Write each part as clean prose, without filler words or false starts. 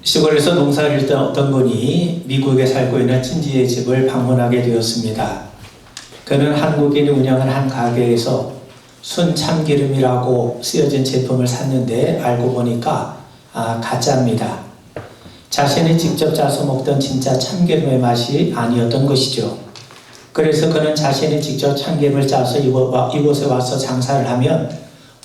시골에서 농사를 짓던 어떤 분이 미국에 살고 있는 친지의 집을 방문하게 되었습니다. 그는 한국인이 운영한 한 가게에서 순참기름이라고 쓰여진 제품을 샀는데 알고 보니까 가짜입니다. 자신이 직접 짜서 먹던 진짜 참기름의 맛이 아니었던 것이죠. 그래서 그는 자신이 직접 참기름을 짜서 이곳에 와서 장사를 하면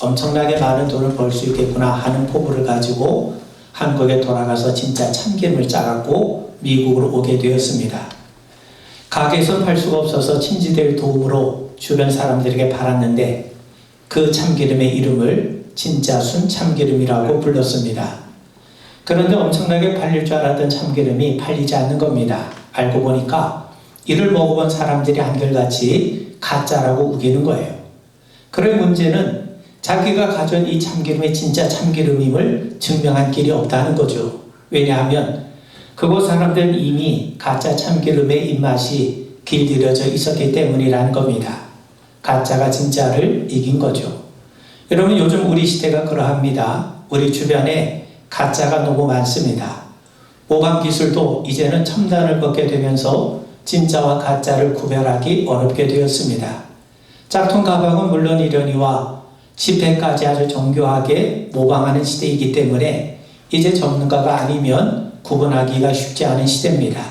엄청나게 많은 돈을 벌 수 있겠구나 하는 포부를 가지고 한국에 돌아가서 진짜 참기름을 짜갖고 미국으로 오게 되었습니다. 가게에서 팔 수가 없어서 친지들 도움으로 주변 사람들에게 팔았는데 그 참기름의 이름을 진짜 순참기름이라고 불렀습니다. 그런데 엄청나게 팔릴 줄 알았던 참기름이 팔리지 않는 겁니다. 알고 보니까 이를 먹어본 사람들이 한결같이 가짜라고 우기는 거예요. 그런 문제는 자기가 가져온 이 참기름이 진짜 참기름임을 증명한 길이 없다는 거죠. 왜냐하면 그곳 사람들은 이미 가짜 참기름의 입맛이 길들여져 있었기 때문이라는 겁니다. 가짜가 진짜를 이긴 거죠. 여러분, 요즘 우리 시대가 그러합니다. 우리 주변에 가짜가 너무 많습니다. 모방 기술도 이제는 첨단을 걷게 되면서 진짜와 가짜를 구별하기 어렵게 되었습니다. 짝퉁 가방은 물론 이러니와 지폐까지 아주 정교하게 모방하는 시대이기 때문에 이제 전문가가 아니면 구분하기가 쉽지 않은 시대입니다.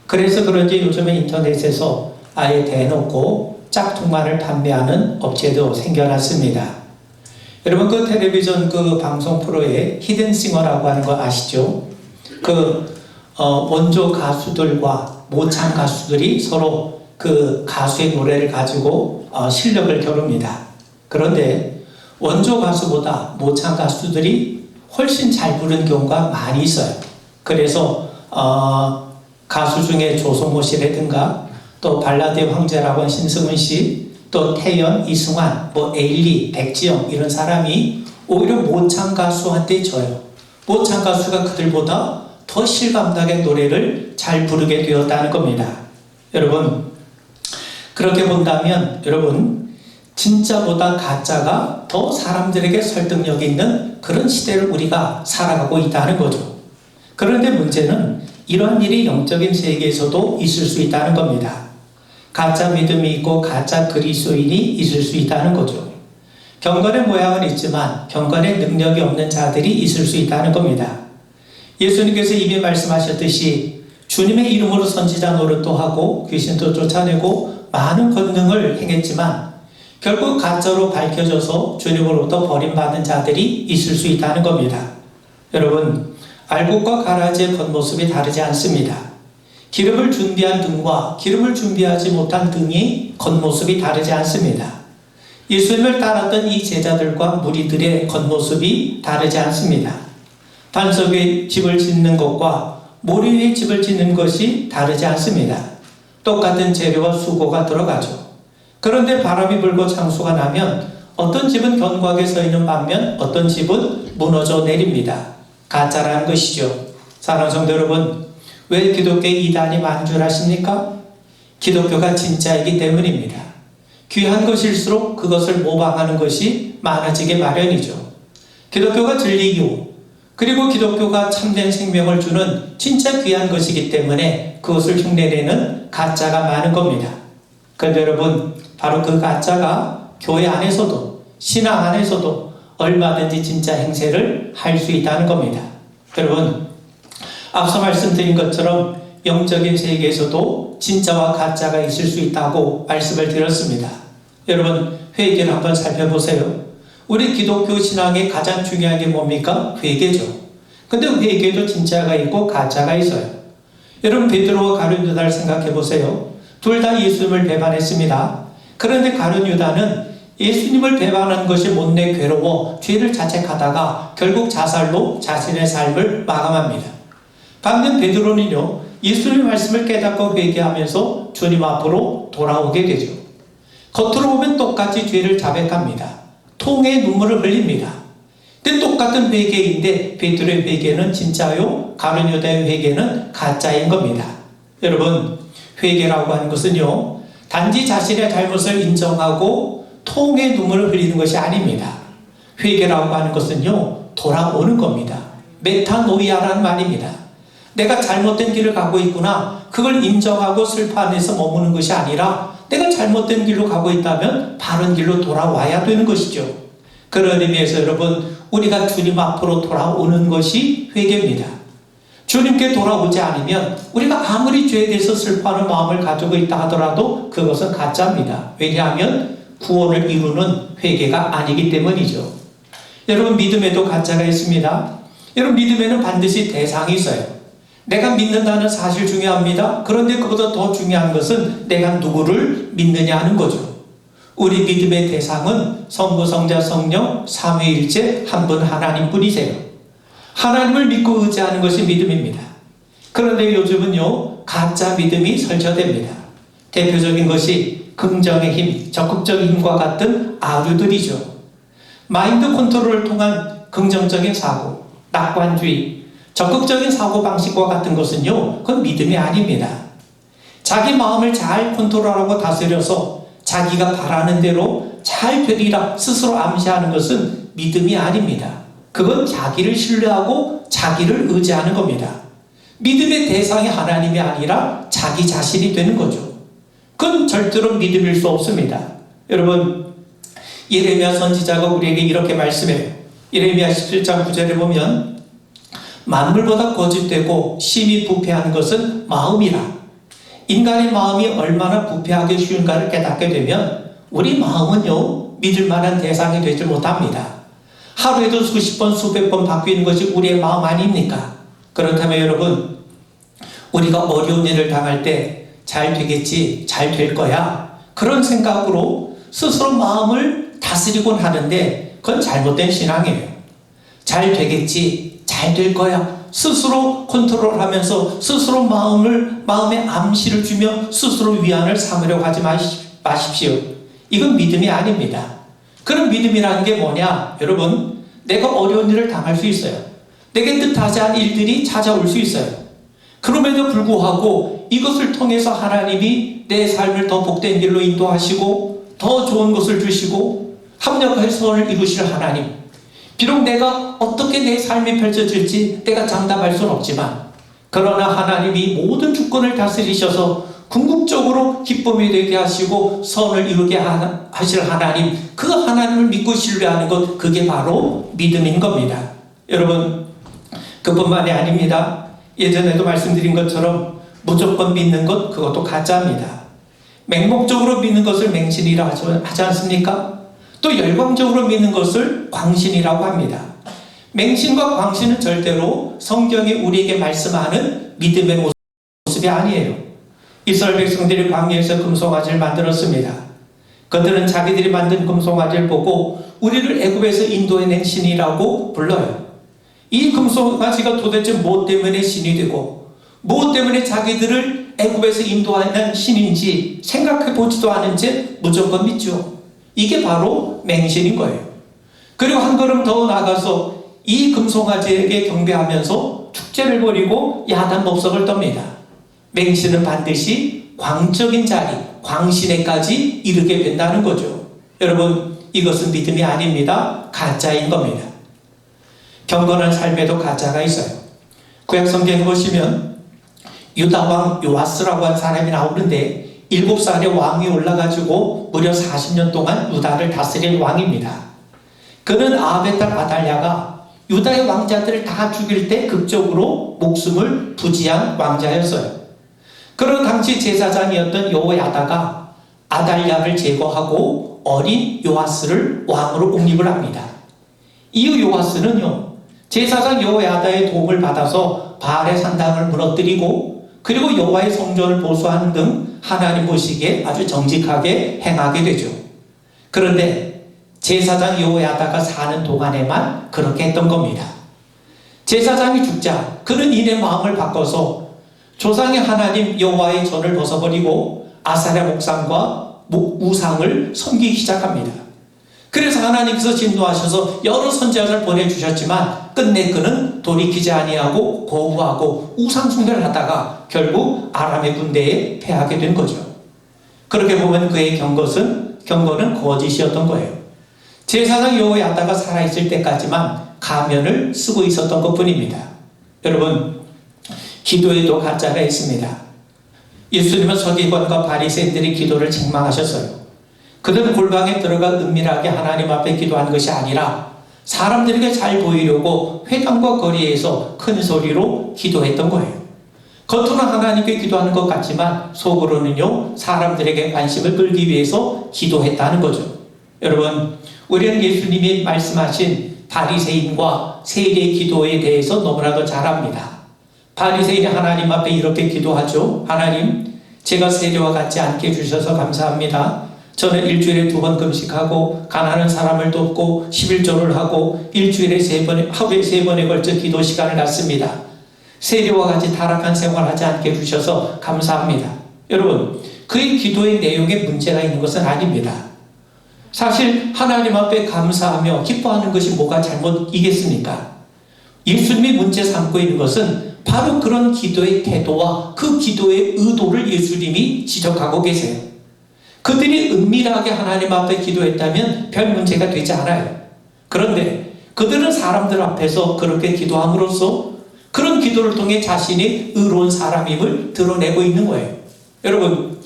그래서 그런지 요즘은 인터넷에서 아예 대놓고 짝퉁만을 판매하는 업체도 생겨났습니다. 여러분, 그 텔레비전 그 방송 프로에 히든싱어라고 하는 거 아시죠? 원조 가수들과 모창 가수들이 서로 그 가수의 노래를 가지고 실력을 겨룹니다. 그런데 원조 가수보다 모창 가수들이 훨씬 잘 부르는 경우가 많이 있어요. 그래서 가수 중에 조성모 씨라든가 또 발라드의 황제라고 하는 신승훈 씨, 또 태연, 이승환, 에일리, 백지영 이런 사람이 오히려 모창 가수한테 져요. 모창 가수가 그들보다 더 실감나게 노래를 잘 부르게 되었다는 겁니다. 여러분, 그렇게 본다면 여러분, 진짜보다 가짜가 더 사람들에게 설득력이 있는 그런 시대를 우리가 살아가고 있다는 거죠. 그런데 문제는 이러한 일이 영적인 세계에서도 있을 수 있다는 겁니다. 가짜 믿음이 있고 가짜 그리스도인이 있을 수 있다는 거죠. 경건의 모양은 있지만 경건의 능력이 없는 자들이 있을 수 있다는 겁니다. 예수님께서 이미 말씀하셨듯이 주님의 이름으로 선지자 노릇도 하고 귀신도 쫓아내고 많은 권능을 행했지만 결국 가짜로 밝혀져서 주님으로부터 버림받은 자들이 있을 수 있다는 겁니다. 여러분, 알곡과 가라지의 겉모습이 다르지 않습니다. 기름을 준비한 등과 기름을 준비하지 못한 등이 겉모습이 다르지 않습니다. 예수님을 따랐던 이 제자들과 무리들의 겉모습이 다르지 않습니다. 반석 위에 집을 짓는 것과 모래 위에 집을 짓는 것이 다르지 않습니다. 똑같은 재료와 수고가 들어가죠. 그런데 바람이 불고 창수가 나면 어떤 집은 견고하게 서 있는 반면 어떤 집은 무너져 내립니다. 가짜라는 것이죠. 사랑하는 성도 여러분, 왜 기독교의 이단이 많은 줄 아십니까? 기독교가 진짜이기 때문입니다. 귀한 것일수록 그것을 모방하는 것이 많아지게 마련이죠. 기독교가 진리이고 그리고 기독교가 참된 생명을 주는 진짜 귀한 것이기 때문에 그것을 흉내내는 가짜가 많은 겁니다. 그런데 여러분, 바로 그 가짜가 교회 안에서도 신앙 안에서도 얼마든지 진짜 행세를 할 수 있다는 겁니다. 여러분, 앞서 말씀드린 것처럼 영적인 세계에서도 진짜와 가짜가 있을 수 있다고 말씀을 드렸습니다. 여러분, 회개를 한번 살펴보세요. 우리 기독교 신앙의 가장 중요한 게 뭡니까? 회개죠. 근데 회개도 진짜가 있고 가짜가 있어요. 여러분, 베드로와 가룟 유다를 생각해 보세요. 둘 다 예수님을 배반했습니다. 그런데 가룟 유다는 예수님을 배반한 것이 못내 괴로워 죄를 자책하다가 결국 자살로 자신의 삶을 마감합니다. 반면 베드로는요, 예수님의 말씀을 깨닫고 회개하면서 주님 앞으로 돌아오게 되죠. 겉으로 보면 똑같이 죄를 자백합니다. 통에 눈물을 흘립니다. 근데 똑같은 회개인데 베드로의 회개는 진짜요, 가룟 유다의 회개는 가짜인 겁니다. 여러분, 회개라고 하는 것은요, 단지 자신의 잘못을 인정하고 통에 눈물을 흘리는 것이 아닙니다. 회개라고 하는 것은요, 돌아오는 겁니다. 메타노이아라는 말입니다. 내가 잘못된 길을 가고 있구나. 그걸 인정하고 슬퍼 안에서 머무는 것이 아니라 내가 잘못된 길로 가고 있다면 바른 길로 돌아와야 되는 것이죠. 그런 의미에서 여러분, 우리가 주님 앞으로 돌아오는 것이 회개입니다. 주님께 돌아오지 않으면 우리가 아무리 죄에 대해서 슬퍼하는 마음을 가지고 있다 하더라도 그것은 가짜입니다. 왜냐하면 구원을 이루는 회개가 아니기 때문이죠. 여러분, 믿음에도 가짜가 있습니다. 여러분, 믿음에는 반드시 대상이 있어요. 내가 믿는다는 사실 중요합니다. 그런데 그보다 더 중요한 것은 내가 누구를 믿느냐 하는 거죠. 우리 믿음의 대상은 성부, 성자, 성령, 삼위일체 한 분 하나님뿐이세요. 하나님을 믿고 의지하는 것이 믿음입니다. 그런데 요즘은요, 가짜 믿음이 설쳐됩니다. 대표적인 것이 긍정의 힘, 적극적인 힘과 같은 아류들이죠. 마인드 컨트롤을 통한 긍정적인 사고, 낙관주의, 적극적인 사고방식과 같은 것은요, 그건 믿음이 아닙니다. 자기 마음을 잘 컨트롤하고 다스려서 자기가 바라는 대로 잘 되리라 스스로 암시하는 것은 믿음이 아닙니다. 그건 자기를 신뢰하고 자기를 의지하는 겁니다. 믿음의 대상이 하나님이 아니라 자기 자신이 되는 거죠. 그건 절대로 믿음일 수 없습니다. 여러분, 예레미야 선지자가 우리에게 이렇게 말씀해요. 예레미야 17장 9절에 보면 만물보다 거짓되고 심히 부패하는 것은 마음이라. 인간의 마음이 얼마나 부패하기 쉬운가를 깨닫게 되면 우리 마음은요, 믿을 만한 대상이 되지 못합니다. 하루에도 수십 번, 수백 번 바뀌는 것이 우리의 마음 아닙니까? 그렇다면 여러분, 우리가 어려운 일을 당할 때 잘 되겠지, 잘 될 거야, 그런 생각으로 스스로 마음을 다스리곤 하는데 그건 잘못된 신앙이에요. 잘 되겠지, 잘 될 거야, 스스로 컨트롤하면서 스스로 마음에 암시를 주며 스스로 위안을 삼으려고 하지 마십시오. 이건 믿음이 아닙니다. 그런 믿음이라는 게 뭐냐? 여러분, 내가 어려운 일을 당할 수 있어요. 내게 뜻하지 않은 일들이 찾아올 수 있어요. 그럼에도 불구하고 이것을 통해서 하나님이 내 삶을 더 복된 길로 인도하시고 더 좋은 것을 주시고 합력할 소원을 이루실 하나님. 비록 내가 어떻게 내 삶이 펼쳐질지 내가 장담할 수는 없지만, 그러나 하나님이 모든 주권을 다스리셔서 궁극적으로 기쁨이 되게 하시고 선을 이루게 하실 하나님, 그 하나님을 믿고 신뢰하는 것, 그게 바로 믿음인 겁니다. 여러분, 그뿐만이 아닙니다. 예전에도 말씀드린 것처럼 무조건 믿는 것, 그것도 가짜입니다. 맹목적으로 믿는 것을 맹신이라고 하지 않습니까? 또 열광적으로 믿는 것을 광신이라고 합니다. 맹신과 광신은 절대로 성경이 우리에게 말씀하는 믿음의 모습이 아니에요. 이스라엘 백성들이 광야에서 금송아지를 만들었습니다. 그들은 자기들이 만든 금송아지를 보고 우리를 애굽에서 인도해낸 신이라고 불러요. 이 금송아지가 도대체 무엇 때문에 신이 되고 무엇 때문에 자기들을 애굽에서 인도하는 신인지 생각해 보지도 않은 채 무조건 믿죠. 이게 바로 맹신인 거예요. 그리고 한 걸음 더 나가서 이 금송아지에게 경배하면서 축제를 벌이고 야단 법석을 떱니다. 맹신은 반드시 광적인 자리, 광신에까지 이르게 된다는 거죠. 여러분, 이것은 믿음이 아닙니다. 가짜인 겁니다. 경건한 삶에도 가짜가 있어요. 구약 성경에 보시면 유다왕 요아스라고 한 사람이 나오는데 7살에 왕이 올라가지고 무려 40년 동안 유다를 다스린 왕입니다. 그는 아합의 딸 아달랴가 유다의 왕자들을 다 죽일 때 극적으로 목숨을 부지한 왕자였어요. 그런 당시 제사장이었던 여호야다가 아달랴를 제거하고 어린 요아스를 왕으로 옹립을 합니다. 이후 요아스는요, 제사장 여호야다의 도움을 받아서 바알의 산당을 무너뜨리고 그리고 여호와의 성전을 보수하는 등 하나님 보시기에 아주 정직하게 행하게 되죠. 그런데 제사장 여호야다가 사는 동안에만 그렇게 했던 겁니다. 제사장이 죽자 그는 이내 마음을 바꿔서 조상의 하나님 여호와의 전을 벗어버리고 아사랴 목상과 우상을 섬기기 시작합니다. 그래서 하나님께서 진노하셔서 여러 선지자를 보내주셨지만 끝내 그는 돌이키지 아니하고 거부하고 우상 숭배를 하다가 결국 아람의 군대에 패하게 된 거죠. 그렇게 보면 그의 경건은 거짓이었던 거예요. 제사장 여호야다가 살아있을 때까지만 가면을 쓰고 있었던 것뿐입니다. 여러분, 기도에도 가짜가 있습니다. 예수님은 서기관과 바리새인들의 기도를 책망하셨어요. 그들은 골방에 들어가 은밀하게 하나님 앞에 기도한 것이 아니라 사람들에게 잘 보이려고 회당과 거리에서 큰 소리로 기도했던 거예요. 겉으로는 하나님께 기도하는 것 같지만 속으로는요, 사람들에게 관심을 끌기 위해서 기도했다는 거죠. 여러분, 우리는 예수님이 말씀하신 바리새인과 세리의 기도에 대해서 너무나도 잘 압니다. 바리새인이 하나님 앞에 이렇게 기도하죠. 하나님, 제가 세리와 같지 않게 해주셔서 감사합니다. 저는 일주일에 2번 금식하고 가난한 사람을 돕고 11조를 하고 일주일에 3번, 하루에 3번에 걸쳐 기도 시간을 갖습니다. 세리와 같이 타락한 생활하지 않게 해주셔서 감사합니다. 여러분, 그의 기도의 내용에 문제가 있는 것은 아닙니다. 사실 하나님 앞에 감사하며 기뻐하는 것이 뭐가 잘못이겠습니까? 예수님이 문제 삼고 있는 것은 바로 그런 기도의 태도와 그 기도의 의도를 예수님이 지적하고 계세요. 그들이 은밀하게 하나님 앞에 기도했다면 별 문제가 되지 않아요. 그런데 그들은 사람들 앞에서 그렇게 기도함으로써 그런 기도를 통해 자신이 의로운 사람임을 드러내고 있는 거예요. 여러분,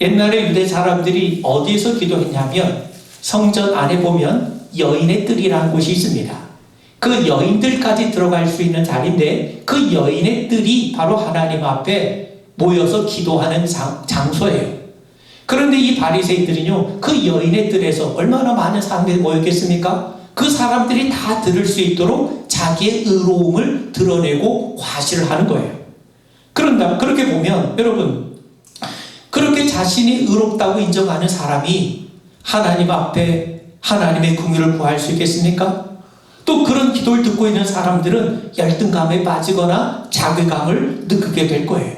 옛날에 유대 사람들이 어디에서 기도했냐면 성전 안에 보면 여인의 뜰이라는 곳이 있습니다. 그 여인들까지 들어갈 수 있는 자리인데 그 여인의 뜰이 바로 하나님 앞에 모여서 기도하는 장소예요. 그런데 이 바리새인들은요, 그 여인의 뜰에서 얼마나 많은 사람들이 모였겠습니까? 그 사람들이 다 들을 수 있도록 자기의 의로움을 드러내고 과시를 하는 거예요. 그렇게 보면 여러분, 그렇게 자신이 의롭다고 인정하는 사람이 하나님 앞에 하나님의 긍휼을 구할 수 있겠습니까? 또 그런 기도를 듣고 있는 사람들은 열등감에 빠지거나 자괴감을 느끼게 될 거예요.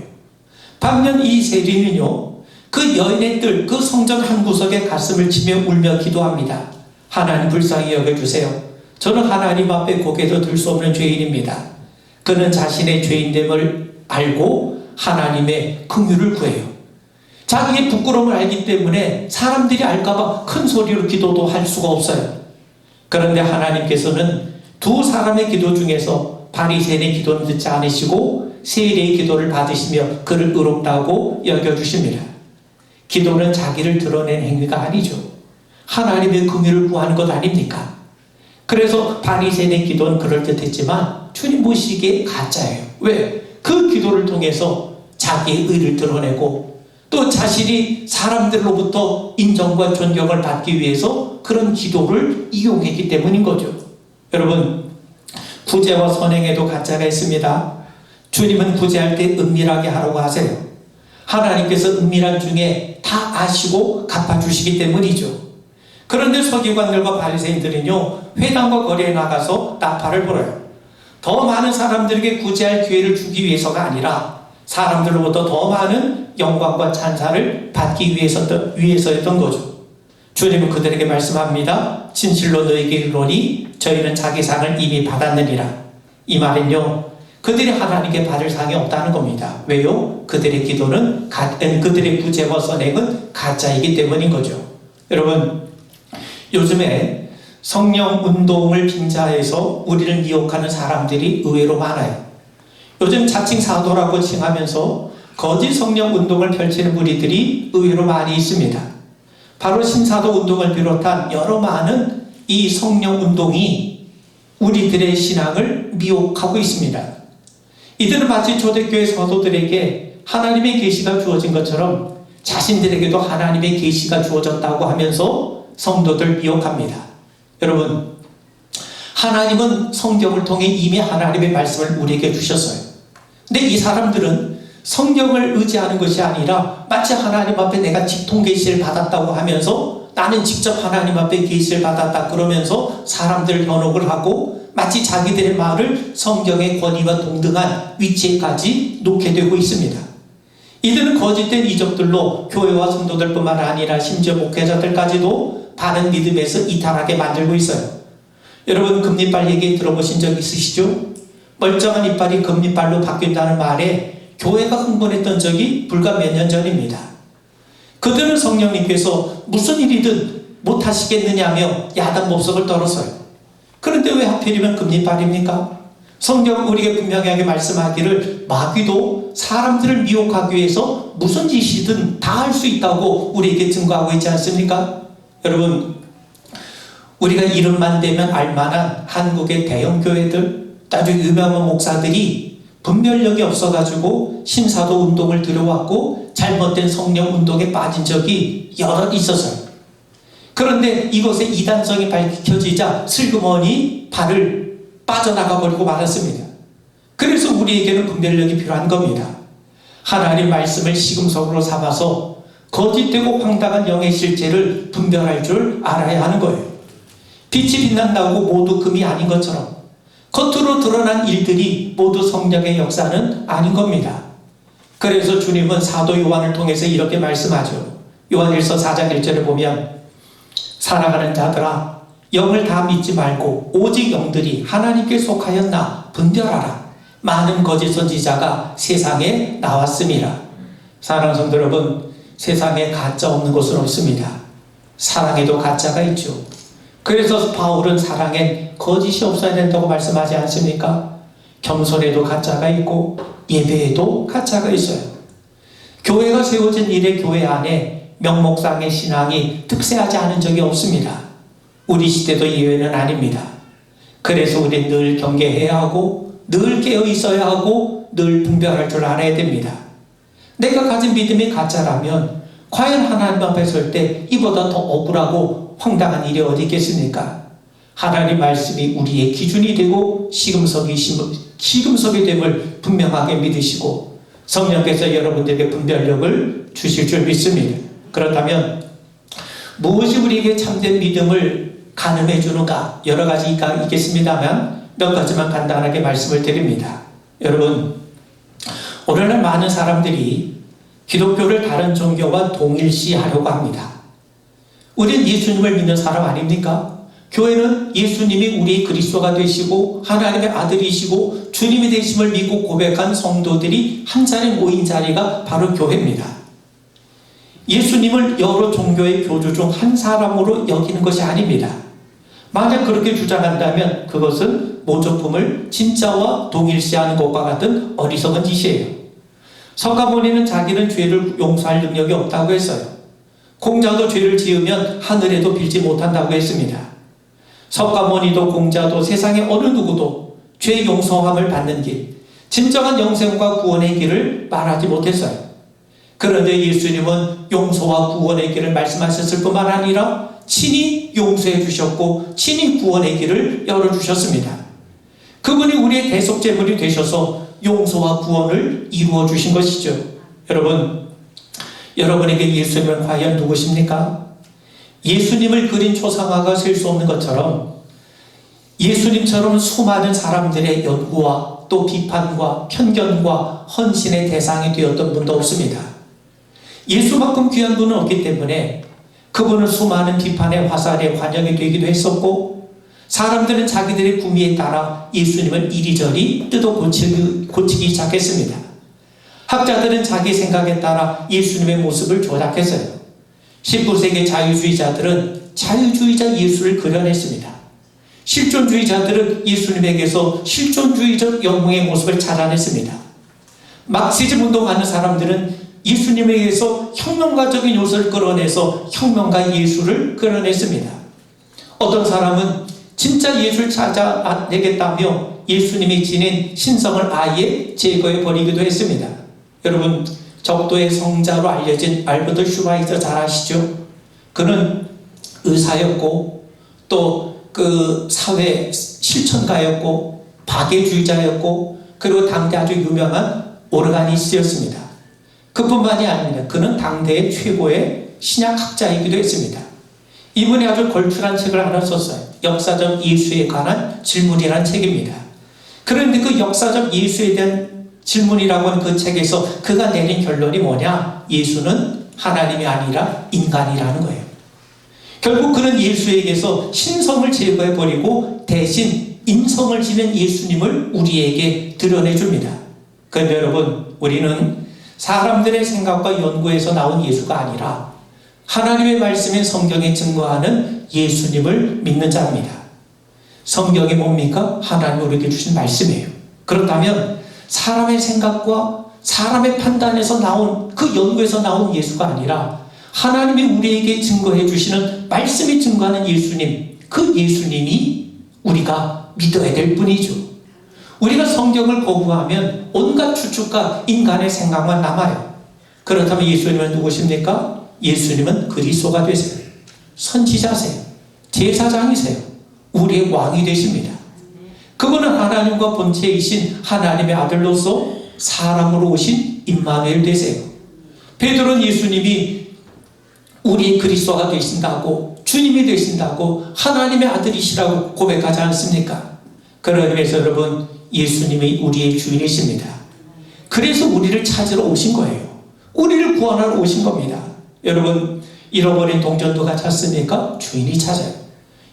반면 이 세리는요, 그 여인의 뜰, 그 성전 한 구석에 가슴을 치며 울며 기도합니다. 하나님 불쌍히 여겨주세요. 저는 하나님 앞에 고개도 들 수 없는 죄인입니다. 그는 자신의 죄인됨을 알고 하나님의 긍휼을 구해요. 자기의 부끄러움을 알기 때문에 사람들이 알까봐 큰 소리로 기도도 할 수가 없어요. 그런데 하나님께서는 두 사람의 기도 중에서 바리새인의 기도는 듣지 않으시고 세리의 기도를 받으시며 그를 의롭다고 여겨주십니다. 기도는 자기를 드러낸 행위가 아니죠. 하나님의 긍휼을 구하는 것 아닙니까? 그래서 바리새인의 기도는 그럴듯했지만 주님 보시기에 가짜예요. 왜? 그 기도를 통해서 자기의 의를 드러내고 또 자신이 사람들로부터 인정과 존경을 받기 위해서 그런 기도를 이용했기 때문인 거죠. 여러분, 구제와 선행에도 가짜가 있습니다. 주님은 구제할 때 은밀하게 하라고 하세요. 하나님께서 은밀한 중에 다 아시고 갚아주시기 때문이죠. 그런데 서기관들과 바리새인들은요, 회당과 거리에 나가서 나팔을 불어요. 더 많은 사람들에게 구제할 기회를 주기 위해서가 아니라 사람들로부터 더 많은 영광과 찬사를 받기 위해서였던 거죠. 주님은 그들에게 말씀합니다. 진실로 너희에게 이르노니 저희는 자기 상을 이미 받았느니라. 이 말은요, 그들이 하나님께 받을 상이 없다는 겁니다. 왜요? 그들의 기도는 그들의 구제와 선행은 가짜이기 때문인 거죠. 여러분, 요즘에 성령 운동을 빙자해서 우리를 미혹하는 사람들이 의외로 많아요. 요즘 자칭 사도라고 칭하면서 거짓 성령 운동을 펼치는 무리들이 의외로 많이 있습니다. 바로 신사도 운동을 비롯한 여러 많은 이 성령 운동이 우리들의 신앙을 미혹하고 있습니다. 이들은 마치 초대교회 성도들에게 하나님의 계시가 주어진 것처럼 자신들에게도 하나님의 계시가 주어졌다고 하면서 성도들 미혹합니다. 여러분, 하나님은 성경을 통해 이미 하나님의 말씀을 우리에게 주셨어요. 근데 이 사람들은 성경을 의지하는 것이 아니라 마치 하나님 앞에 내가 직통 계시를 받았다고 하면서 나는 직접 하나님 앞에 계시를 받았다 그러면서 사람들 현혹을 하고 마치 자기들의 말을 성경의 권위와 동등한 위치에까지 놓게 되고 있습니다. 이들은 거짓된 이적들로 교회와 성도들뿐만 아니라 심지어 목회자들까지도 바른 믿음에서 이탈하게 만들고 있어요. 여러분, 금리빨 얘기 들어보신 적 있으시죠? 멀쩡한 이빨이 금리빨로 바뀐다는 말에 교회가 흥분했던 적이 불과 몇 년 전입니다. 그들은 성령님께서 무슨 일이든 못하시겠느냐며 야단법석을 떨었어요. 그런데 왜 하필이면 금리빨입니까? 성경은 우리에게 분명하게 말씀하기를 마귀도 사람들을 미혹하기 위해서 무슨 짓이든 다 할 수 있다고 우리에게 증거하고 있지 않습니까? 여러분, 우리가 이름만 대면 알만한 한국의 대형 교회들, 아주 유명한 목사들이 분별력이 없어가지고 신사도 운동을 들여왔고 잘못된 성령 운동에 빠진 적이 여러 있었어요. 그런데 이것의 이단성이 밝혀지자 슬그머니 발을 빠져나가 버리고 말았습니다. 그래서 우리에게는 분별력이 필요한 겁니다. 하나님 말씀을 시금석으로 삼아서 거짓되고 황당한 영의 실체를 분별할 줄 알아야 하는 거예요. 빛이 빛난다고 모두 금이 아닌 것처럼 겉으로 드러난 일들이 모두 성령의 역사는 아닌 겁니다. 그래서 주님은 사도 요한을 통해서 이렇게 말씀하죠. 요한일서 4장 1절에 보면 사랑하는 자들아, 영을 다 믿지 말고 오직 영들이 하나님께 속하였나 분별하라. 많은 거짓 선지자가 세상에 나왔습니다. 사랑하는 성도 여러분, 세상에 가짜 없는 것은 없습니다. 사랑에도 가짜가 있죠. 그래서 바울은 사랑엔 거짓이 없어야 된다고 말씀하지 않습니까? 겸손에도 가짜가 있고 예배에도 가짜가 있어요. 교회가 세워진 이래 교회 안에 명목상의 신앙이 득세하지 않은 적이 없습니다. 우리 시대도 예외는 아닙니다. 그래서 우리는 늘 경계해야 하고 늘 깨어 있어야 하고 늘 분별할 줄 알아야 됩니다. 내가 가진 믿음이 가짜라면 과연 하나님 앞에 설 때 이보다 더 억울하고 황당한 일이 어디 있겠습니까? 하나님 말씀이 우리의 기준이 되고 시금석이 됨을 분명하게 믿으시고 성령께서 여러분들에게 분별력을 주실 줄 믿습니다. 그렇다면 무엇이 우리에게 참된 믿음을 가늠해 주는가? 여러 가지가 있겠습니다만 몇 가지만 간단하게 말씀을 드립니다. 여러분, 오늘날 많은 사람들이 기독교를 다른 종교와 동일시하려고 합니다. 우리는 예수님을 믿는 사람 아닙니까? 교회는 예수님이 우리 그리스도가 되시고 하나님의 아들이시고 주님이 되심을 믿고 고백한 성도들이 한 자리에 모인 자리가 바로 교회입니다. 예수님을 여러 종교의 교주 중 한 사람으로 여기는 것이 아닙니다. 만약 그렇게 주장한다면 그것은 모조품을 진짜와 동일시하는 것과 같은 어리석은 짓이에요. 서가모니는 자기는 죄를 용서할 능력이 없다고 했어요. 공자도 죄를 지으면 하늘에도 빌지 못한다고 했습니다. 서가모니도 공자도 세상의 어느 누구도 죄 용서함을 받는 길, 진정한 영생과 구원의 길을 말하지 못했어요. 그런데 예수님은 용서와 구원의 길을 말씀하셨을 뿐만 아니라 친히 용서해 주셨고 친히 구원의 길을 열어주셨습니다. 그분이 우리의 대속제물이 되셔서 용서와 구원을 이루어 주신 것이죠. 여러분, 여러분에게 예수님은 과연 누구십니까? 예수님을 그린 초상화가 셀 수 없는 것처럼 예수님처럼 수많은 사람들의 연구와 또 비판과 편견과 헌신의 대상이 되었던 분도 없습니다. 예수만큼 귀한 분은 없기 때문에 그분은 수많은 비판의 화살에 환영이 되기도 했었고 사람들은 자기들의 구미에 따라 예수님을 이리저리 뜯어 고치기 시작했습니다. 학자들은 자기 생각에 따라 예수님의 모습을 조작했어요. 19세기 자유주의자들은 자유주의자 예수를 그려냈습니다. 실존주의자들은 예수님에게서 실존주의적 영웅의 모습을 찾아냈습니다. 막시즘 운동하는 사람들은 예수님에게서 혁명가적인 요소를 끌어내서 혁명가 예수를 그려냈습니다. 어떤 사람은 진짜 예수를 찾아내겠다며 예수님이 지닌 신성을 아예 제거해 버리기도 했습니다. 여러분, 적도의 성자로 알려진 알버트 슈바이처 잘 아시죠? 그는 의사였고 또 그 사회 실천가였고 박애주의자였고 그리고 당대 아주 유명한 오르가니스트였습니다. 그뿐만이 아닙니다. 그는 당대의 최고의 신약학자이기도 했습니다. 이분이 아주 걸출한 책을 하나 썼어요. 역사적 예수에 관한 질문이라는 책입니다. 그런데 그 역사적 예수에 대한 질문이라고 하는 그 책에서 그가 내린 결론이 뭐냐? 예수는 하나님이 아니라 인간이라는 거예요. 결국 그는 예수에게서 신성을 제거해버리고 대신 인성을 지닌 예수님을 우리에게 드러내줍니다. 그런데 여러분, 우리는 사람들의 생각과 연구에서 나온 예수가 아니라 하나님의 말씀인 성경에 증거하는 예수님을 믿는 자입니다. 성경이 뭡니까? 하나님 우리에게 주신 말씀이에요. 그렇다면 사람의 생각과 사람의 판단에서 나온 그 연구에서 나온 예수가 아니라 하나님이 우리에게 증거해 주시는 말씀이 증거하는 예수님, 그 예수님이 우리가 믿어야 될 뿐이죠. 우리가 성경을 거부하면 온갖 추측과 인간의 생각만 남아요. 그렇다면 예수님은 누구십니까? 예수님은 그리스도가 되세요. 선지자세요. 제사장이세요. 우리의 왕이 되십니다. 그분은 하나님과 본체이신 하나님의 아들로서 사람으로 오신 임마누엘 되세요. 베드로는 예수님이 우리의 그리스도가 되신다고, 주님이 되신다고, 하나님의 아들이시라고 고백하지 않습니까? 그런 의미에서 여러분, 예수님이 우리의 주인이십니다. 그래서 우리를 찾으러 오신 거예요. 우리를 구원하러 오신 겁니다. 여러분, 잃어버린 동전 누가 찾습니까? 주인이 찾아요.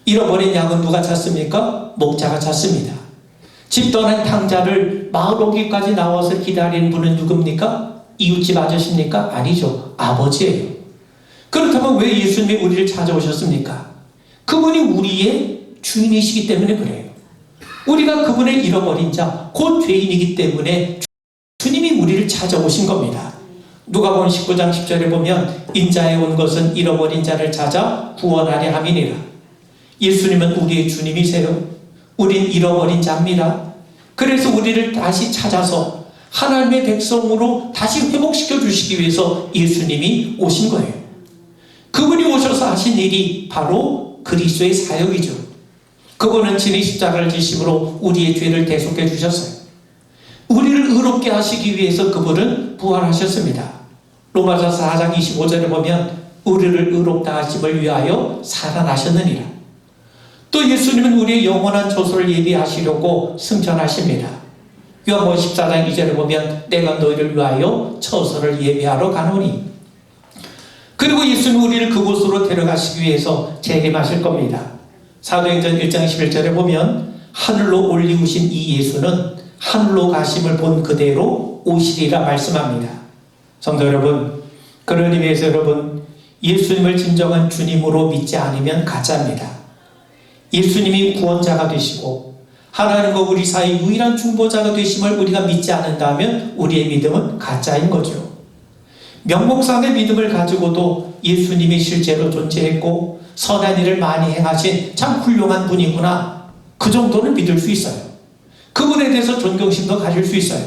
잃어버린 양은 누가 찾습니까? 목자가 찾습니다. 집 떠난 탕자를 마을 오기까지 나와서 기다리는 분은 누굽니까? 이웃집 아저씨입니까? 아니죠. 아버지예요. 그렇다면 왜 예수님이 우리를 찾아오셨습니까? 그분이 우리의 주인이시기 때문에 그래요. 우리가 그분의 잃어버린 자, 곧 죄인이기 때문에 주님이 우리를 찾아오신 겁니다. 누가복음 19장 10절에 보면 인자에 온 것은 잃어버린 자를 찾아 구원하려 함이니라. 예수님은 우리의 주님이세요. 우린 잃어버린 자입니다. 그래서 우리를 다시 찾아서 하나님의 백성으로 다시 회복시켜 주시기 위해서 예수님이 오신 거예요. 그분이 오셔서 하신 일이 바로 그리스도의 사역이죠. 그분은 진의 십자가를 지심으로 우리의 죄를 대속해 주셨어요. 우리를 의롭게 하시기 위해서 그분은 부활하셨습니다. 로마서 4장 25절에 보면 우리를 의롭다 하심을 위하여 살아나셨느니라. 또 예수님은 우리의 영원한 조소를 예비하시려고 승천하십니다. 요한복음 14장 2절에 보면 내가 너희를 위하여 처소를 예비하러 가노니. 그리고 예수님은 우리를 그곳으로 데려가시기 위해서 재림하실 겁니다. 사도행전 1장 11절에 보면 하늘로 올리우신 이 예수는 하늘로 가심을 본 그대로 오시리라 말씀합니다. 성도 여러분, 그런 의미에서 여러분, 예수님을 진정한 주님으로 믿지 않으면 가짜입니다. 예수님이 구원자가 되시고 하나님과 우리 사이 유일한 중보자가 되심을 우리가 믿지 않는다면 우리의 믿음은 가짜인 거죠. 명목상의 믿음을 가지고도 예수님이 실제로 존재했고 선한 일을 많이 행하신 참 훌륭한 분이구나, 그 정도는 믿을 수 있어요. 그분에 대해서 존경심도 가질 수 있어요.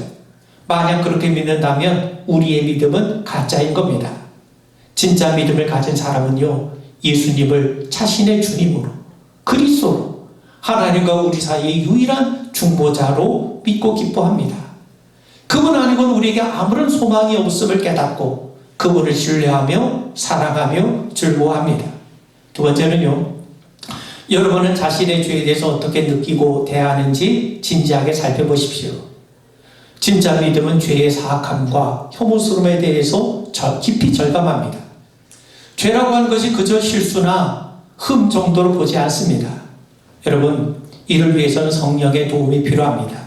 만약 그렇게 믿는다면 우리의 믿음은 가짜인 겁니다. 진짜 믿음을 가진 사람은요, 예수님을 자신의 주님으로, 그리스도로, 하나님과 우리 사이의 유일한 중보자로 믿고 기뻐합니다. 그분 아니고는 우리에게 아무런 소망이 없음을 깨닫고 그분을 신뢰하며 사랑하며 즐거워합니다. 두 번째는요, 여러분은 자신의 죄에 대해서 어떻게 느끼고 대하는지 진지하게 살펴보십시오. 진짜 믿음은 죄의 사악함과 혐오스러움에 대해서 깊이 절감합니다. 죄라고 하는 것이 그저 실수나 흠 정도로 보지 않습니다. 여러분, 이를 위해서는 성령의 도움이 필요합니다.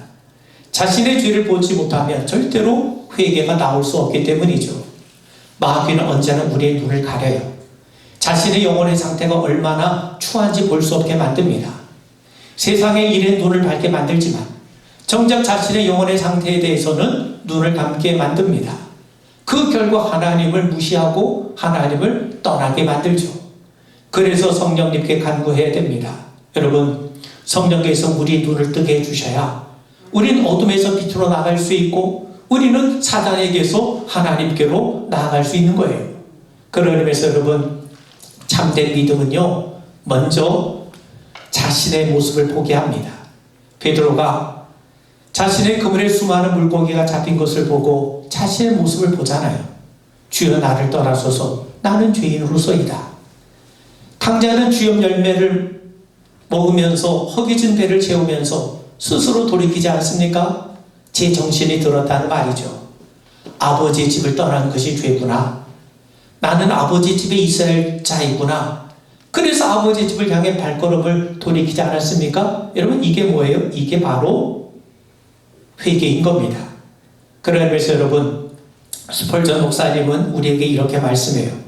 자신의 죄를 보지 못하면 절대로 회개가 나올 수 없기 때문이죠. 마귀는 언제나 우리의 눈을 가려요. 자신의 영혼의 상태가 얼마나 추한지 볼 수 없게 만듭니다. 세상의 일에 눈을 밝게 만들지만 정작 자신의 영혼의 상태에 대해서는 눈을 감게 만듭니다. 그 결과 하나님을 무시하고 하나님을 떠나게 만들죠. 그래서 성령님께 간구해야 됩니다. 여러분, 성령께서 우리 눈을 뜨게 해주셔야 우리는 어둠에서 빛으로 나갈 수 있고 우리는 사단에게서 하나님께로 나아갈 수 있는 거예요. 그런 의미에서 여러분, 참된 믿음은요, 먼저 자신의 모습을 보게 합니다. 베드로가 자신의 그물에 수많은 물고기가 잡힌 것을 보고 자신의 모습을 보잖아요. 주여 나를 떠나소서, 나는 죄인으로서이다. 탕자는 주염 열매를 먹으면서 허기진 배를 채우면서 스스로 돌이키지 않습니까? 제 정신이 들었다는 말이죠. 아버지 집을 떠난 것이 죄구나. 나는 아버지 집에 있어야 할 자이구나. 그래서 아버지 집을 향해 발걸음을 돌이키지 않았습니까? 여러분, 이게 뭐예요? 이게 바로 회개인 겁니다. 그런 의미에서 여러분, 스펄전 목사님은 우리에게 이렇게 말씀해요.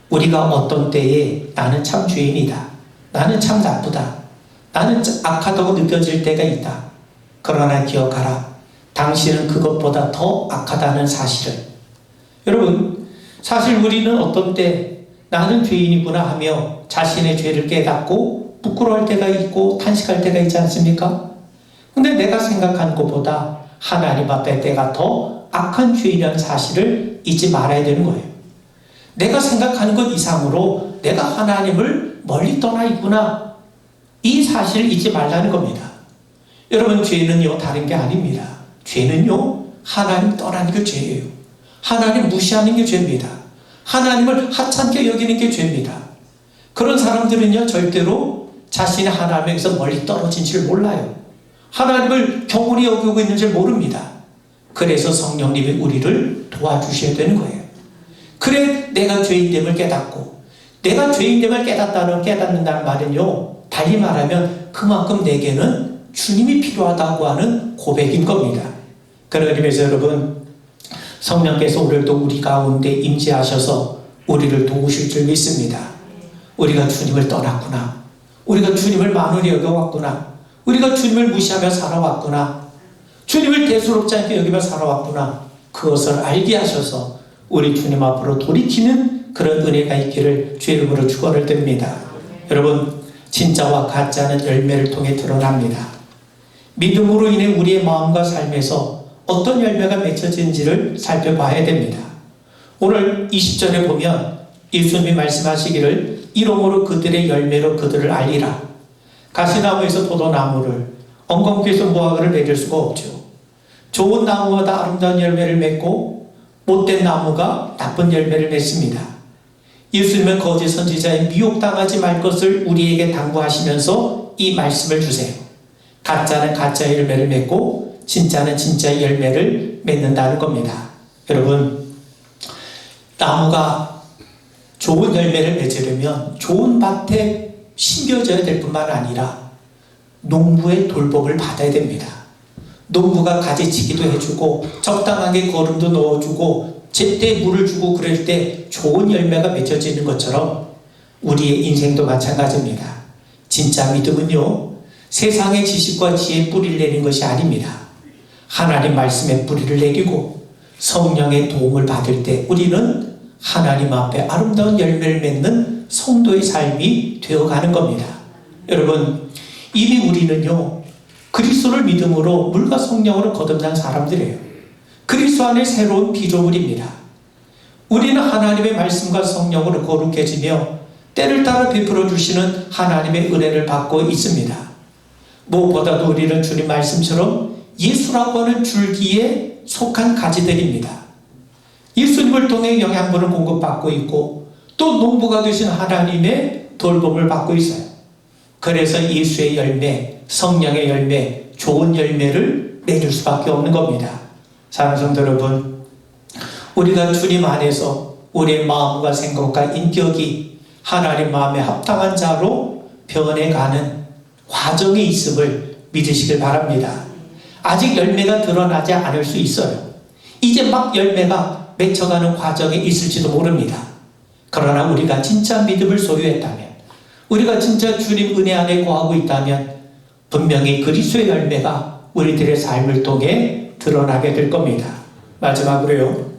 우리가 어떤 때에 나는 참 죄인이다, 나는 참 나쁘다, 나는 악하다고 느껴질 때가 있다. 그러나 기억하라. 당신은 그것보다 더 악하다는 사실을. 여러분, 사실 우리는 어떤 때 나는 죄인이구나 하며 자신의 죄를 깨닫고 부끄러워할 때가 있고 탄식할 때가 있지 않습니까? 근데 내가 생각한 것보다 하나님 앞에 내가 더 악한 죄인이라는 사실을 잊지 말아야 되는 거예요. 내가 생각하는 것 이상으로 내가 하나님을 멀리 떠나 있구나. 이 사실을 잊지 말라는 겁니다. 여러분, 죄는요 다른 게 아닙니다. 죄는요 하나님 떠나는 게 죄예요. 하나님 무시하는 게 죄입니다. 하나님을 하찮게 여기는 게 죄입니다. 그런 사람들은요 절대로 자신이 하나님에게서 멀리 떨어진 줄 몰라요. 하나님을 경홀히 여기고 있는 줄 모릅니다. 그래서 성령님이 우리를 도와주셔야 되는 거예요. 그래 내가 죄인됨을 깨닫고, 내가 죄인됨을 깨닫는다는 말은요 달리 말하면 그만큼 내게는 주님이 필요하다고 하는 고백인 겁니다. 그런 의미에서 여러분, 성령께서 오늘도 우리 가운데 임재하셔서 우리를 도우실 줄 믿습니다. 우리가 주님을 떠났구나. 우리가 주님을 만원히 여겨왔구나. 우리가 주님을 무시하며 살아왔구나. 주님을 대수롭지 않게 여기며 살아왔구나. 그것을 알게 하셔서 우리 주님 앞으로 돌이키는 그런 은혜가 있기를 주의 이름으로 축원을 드립니다. 여러분, 진짜와 가짜는 열매를 통해 드러납니다. 믿음으로 인해 우리의 마음과 삶에서 어떤 열매가 맺혀지는지를 살펴봐야 됩니다. 오늘 20절에 보면 예수님이 말씀하시기를 이러므로 그들의 열매로 그들을 알리라. 가시나무에서 포도나무를, 엉겅퀴에서 무화과를 맺을 수가 없죠. 좋은 나무마다 아름다운 열매를 맺고 못된 나무가 나쁜 열매를 맺습니다. 예수님은 거짓 선지자의 미혹당하지 말 것을 우리에게 당부하시면서 이 말씀을 주세요. 가짜는 가짜의 열매를 맺고 진짜는 진짜의 열매를 맺는다는 겁니다. 여러분, 나무가 좋은 열매를 맺으려면 좋은 밭에 심겨져야 될 뿐만 아니라 농부의 돌봄을 받아야 됩니다. 농부가 가지치기도 해주고 적당하게 거름도 넣어주고 제때 물을 주고 그럴 때 좋은 열매가 맺혀지는 것처럼 우리의 인생도 마찬가지입니다. 진짜 믿음은요 세상의 지식과 지혜에 뿌리를 내리는 것이 아닙니다. 하나님 말씀에 뿌리를 내리고 성령의 도움을 받을 때 우리는 하나님 앞에 아름다운 열매를 맺는 성도의 삶이 되어가는 겁니다. 여러분, 이미 우리는요 그리스도를 믿음으로 물과 성령으로 거듭난 사람들이에요. 그리스도 안에 새로운 피조물입니다. 우리는 하나님의 말씀과 성령으로 거룩해지며 때를 따라 베풀어 주시는 하나님의 은혜를 받고 있습니다. 무엇보다도 우리는 주님 말씀처럼 예수라고 하는 줄기에 속한 가지들입니다. 예수님을 통해 영양분을 공급받고 있고 또 농부가 되신 하나님의 돌봄을 받고 있어요. 그래서 예수의 열매, 성령의 열매, 좋은 열매를 맺을 수밖에 없는 겁니다. 사랑하는 성도 여러분, 우리가 주님 안에서 우리의 마음과 생각과 인격이 하나님 마음에 합당한 자로 변해가는 과정에 있음을 믿으시길 바랍니다. 아직 열매가 드러나지 않을 수 있어요. 이제 막 열매가 맺혀가는 과정에 있을지도 모릅니다. 그러나 우리가 진짜 믿음을 소유했다면, 우리가 진짜 주님 은혜 안에 거하고 있다면 분명히 그리스도의 열매가 우리들의 삶을 통해 드러나게 될 겁니다. 마지막으로요,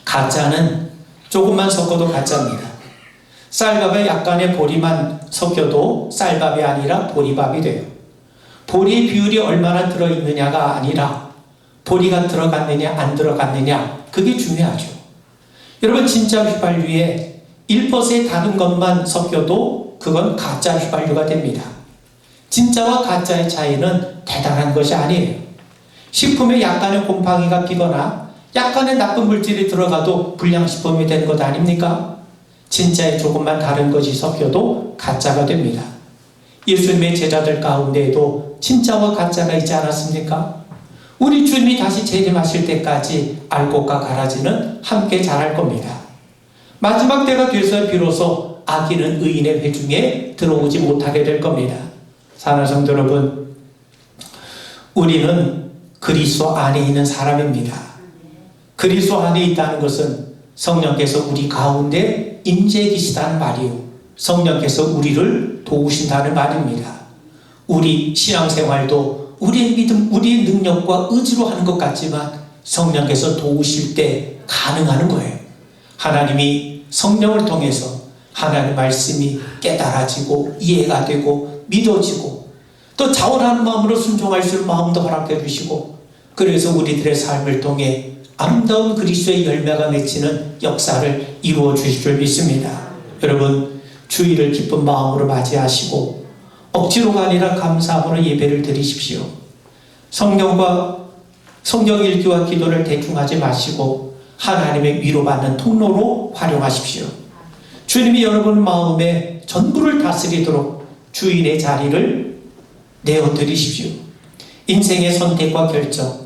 가짜는 조금만 섞어도 가짜입니다. 쌀밥에 약간의 보리만 섞여도 쌀밥이 아니라 보리밥이 돼요. 보리의 비율이 얼마나 들어있느냐가 아니라 보리가 들어갔느냐 안 들어갔느냐, 그게 중요하죠. 여러분, 진짜 휘발유에 1%의 다른 것만 섞여도 그건 가짜 휘발유가 됩니다. 진짜와 가짜의 차이는 대단한 것이 아니에요. 식품에 약간의 곰팡이가 피거나 약간의 나쁜 물질이 들어가도 불량식품이 되는 것 아닙니까? 진짜에 조금만 다른 것이 섞여도 가짜가 됩니다. 예수님의 제자들 가운데에도 진짜와 가짜가 있지 않았습니까? 우리 주님이 다시 재림하실 때까지 알곡과 가라지는 함께 자랄 겁니다. 마지막 때가 돼서 비로소 악인은 의인의 회중에 들어오지 못하게 될 겁니다. 사랑하는 성도 여러분, 우리는 그리스도 안에 있는 사람입니다. 그리스도 안에 있다는 것은 성령께서 우리 가운데 임재해 계시다는 말이요, 성령께서 우리를 도우신다는 말입니다. 우리 신앙생활도 우리의 믿음, 우리의 능력과 의지로 하는 것 같지만 성령께서 도우실 때 가능한 거예요. 하나님이 성령을 통해서 하나님의 말씀이 깨달아지고 이해가 되고 믿어지고 또 자원하는 마음으로 순종할 수 있는 마음도 허락해 주시고, 그래서 우리들의 삶을 통해 아름다운 그리스도의 열매가 맺히는 역사를 이루어 주실 줄 믿습니다. 여러분, 주일을 기쁜 마음으로 맞이하시고 억지로가 아니라 감사함으로 예배를 드리십시오. 성경 읽기와 기도를 대충 하지 마시고 하나님의 위로받는 통로로 활용하십시오. 주님이 여러분 마음에 전부를 다스리도록 주인의 자리를 내어드리십시오. 인생의 선택과 결정,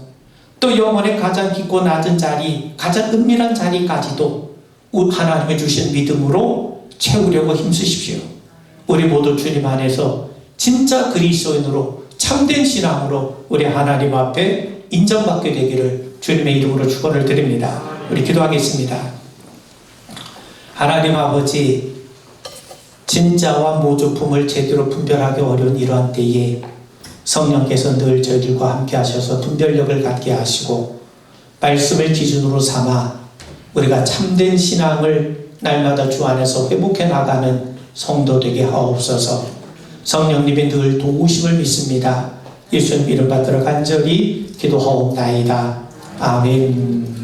또 영혼의 가장 깊고 낮은 자리, 가장 은밀한 자리까지도 하나님의 주신 믿음으로 채우려고 힘쓰십시오. 우리 모두 주님 안에서 진짜 그리스도인으로 참된 신앙으로 우리 하나님 앞에 인정받게 되기를 주님의 이름으로 축원을 드립니다. 우리 기도하겠습니다. 하나님 아버지, 진짜와 모조품을 제대로 분별하기 어려운 이러한 때에 성령께서 늘 저희들과 함께 하셔서 분별력을 갖게 하시고 말씀을 기준으로 삼아 우리가 참된 신앙을 날마다 주 안에서 회복해 나가는 성도 되게 하옵소서. 성령님의 늘 도우심을 믿습니다. 예수님 이름 받들어 간절히 기도하옵나이다. 아멘.